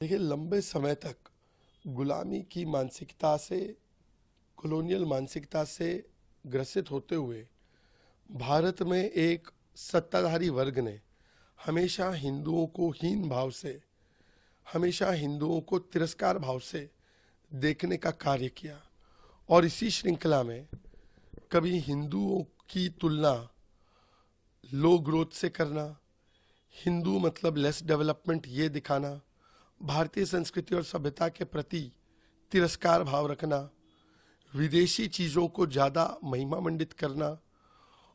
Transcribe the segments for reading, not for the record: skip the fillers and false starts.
देखिए, लंबे समय तक गुलामी की मानसिकता से, कॉलोनियल मानसिकता से ग्रसित होते हुए भारत में एक सत्ताधारी वर्ग ने हमेशा हिंदुओं को हीन भाव से, हमेशा हिंदुओं को तिरस्कार भाव से देखने का कार्य किया। और इसी श्रृंखला में कभी हिंदुओं की तुलना लो ग्रोथ से करना, हिंदू मतलब लेस डेवलपमेंट ये दिखाना, भारतीय संस्कृति और सभ्यता के प्रति तिरस्कार भाव रखना, विदेशी चीज़ों को ज़्यादा महिमा मंडित करना,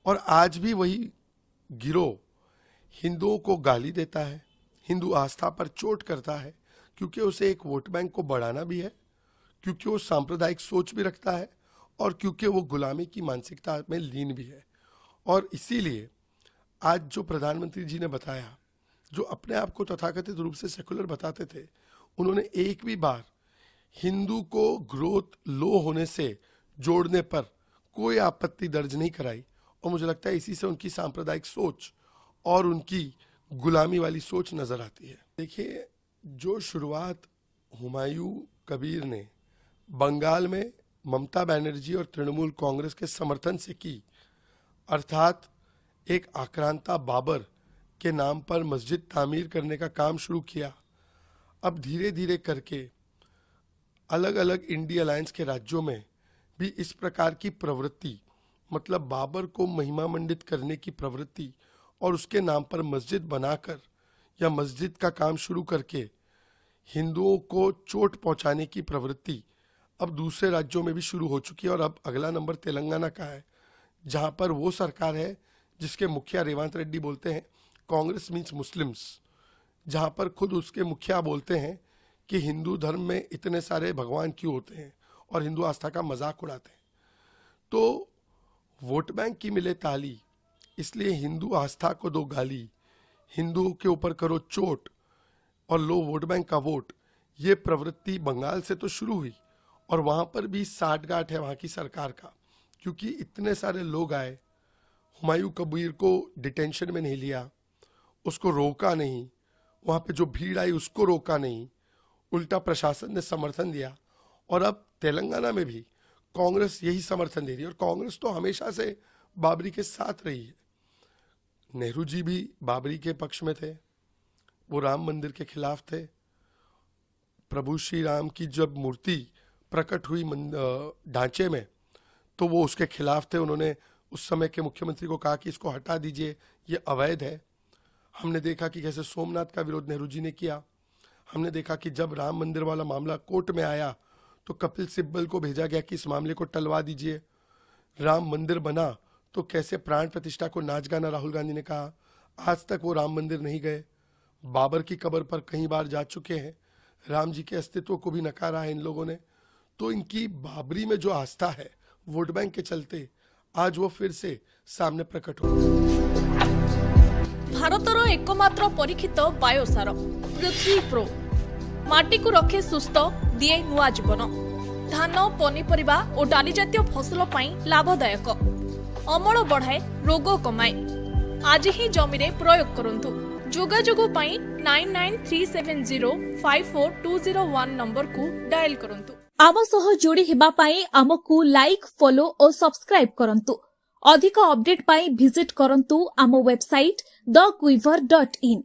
और आज भी वही गिरोह हिंदुओं को गाली देता है, हिंदू आस्था पर चोट करता है, क्योंकि उसे एक वोट बैंक को बढ़ाना भी है, क्योंकि वो सांप्रदायिक सोच भी रखता है, और क्योंकि वो गुलामी की मानसिकता में लीन भी है। और इसीलिए आज जो प्रधानमंत्री जी ने बताया, जो अपने आप को तथाकथित रूप से सेकुलर बताते थे, उन्होंने एक भी बार हिंदू को ग्रोथ लो होने से जोड़ने पर कोई आपत्ति दर्ज नहीं कराई। और मुझे लगता है इसी से उनकी सांप्रदायिक सोच और उनकी गुलामी वाली सोच नजर आती है। देखिए, जो शुरुआत हुमायूं कबीर ने बंगाल में ममता बनर्जी और तृणमूल कांग्रेस के समर्थन से की, अर्थात एक आक्रांता बाबर के नाम पर मस्जिद तामीर करने का काम शुरू किया, अब धीरे धीरे करके अलग अलग इंडी अलायंस के राज्यों में भी इस प्रकार की प्रवृत्ति, मतलब बाबर को महिमा मंडित करने की प्रवृत्ति और उसके नाम पर मस्जिद बनाकर या मस्जिद का काम शुरू करके हिंदुओं को चोट पहुंचाने की प्रवृत्ति अब दूसरे राज्यों में भी शुरू हो चुकी है। और अब अगला नंबर तेलंगाना का है, जहां पर वो सरकार है जिसके मुखिया रेवंत रेड्डी बोलते हैं कांग्रेस मीन्स मुस्लिम्स, जहां पर खुद उसके मुखिया बोलते हैं कि हिंदू धर्म में इतने सारे भगवान क्यों होते हैं, और हिंदू आस्था का मजाक उड़ाते हैं। तो वोट बैंक की मिले ताली, इसलिए हिंदू आस्था को दो गाली, हिंदुओं के ऊपर करो चोट और लो वोट बैंक का वोट, ये प्रवृत्ति बंगाल से तो शुरू हुई, और वहां पर भी साठगांठ है वहां की सरकार का, क्योंकि इतने सारे लोग आए, हुमायूं कबीर को डिटेंशन में नहीं लिया, उसको रोका नहीं, वहां पे जो भीड़ आई उसको रोका नहीं, उल्टा प्रशासन ने समर्थन दिया। और अब तेलंगाना में भी कांग्रेस यही समर्थन दे रही है, और कांग्रेस तो हमेशा से बाबरी के साथ रही है। नेहरू जी भी बाबरी के पक्ष में थे, वो राम मंदिर के खिलाफ थे। प्रभु श्री राम की जब मूर्ति प्रकट हुई ढांचे में, तो वो उसके खिलाफ थे। उन्होंने उस समय के मुख्यमंत्री को कहा कि इसको हटा दीजिए, ये अवैध है। हमने देखा कि कैसे सोमनाथ का विरोध नेहरू जी ने किया। हमने देखा कि जब राम मंदिर वाला मामला कोर्ट में आया तो कपिल सिब्बल को भेजा गया कि इस मामले को टलवा दीजिए। राम मंदिर बना तो कैसे प्राण प्रतिष्ठा को नाच गाना राहुल गांधी ने कहा। आज तक वो राम मंदिर नहीं गए, बाबर की कब्र पर कई बार जा चुके हैं, राम जी के अस्तित्व को भी नकारा है इन लोगों ने। तो इनकी बाबरी में जो आस्था है वोट बैंक के चलते आज वो फिर से सामने प्रकट हो। भारतर एकमात्र परीक्षित बायोसार पृथ्वी प्रो माटी को रखे सुस्थ, दिए नुआ जीवन। धान, पनीपरिबा और डाली जातीय फसल लाभदायक, अमल बढ़ाए, रोग कमाए। आज ही जमी रे प्रयोग करंतु। जोगाजोग 9937054201 नंबर को डायल करंतु। आम सह जोड़ी हेबा पाई आमको लाइक, फॉलो और सब्सक्राइब करंतु। अधिक अपडेट पाई विजिट करंतु आम वेबसाइट thequiver.in।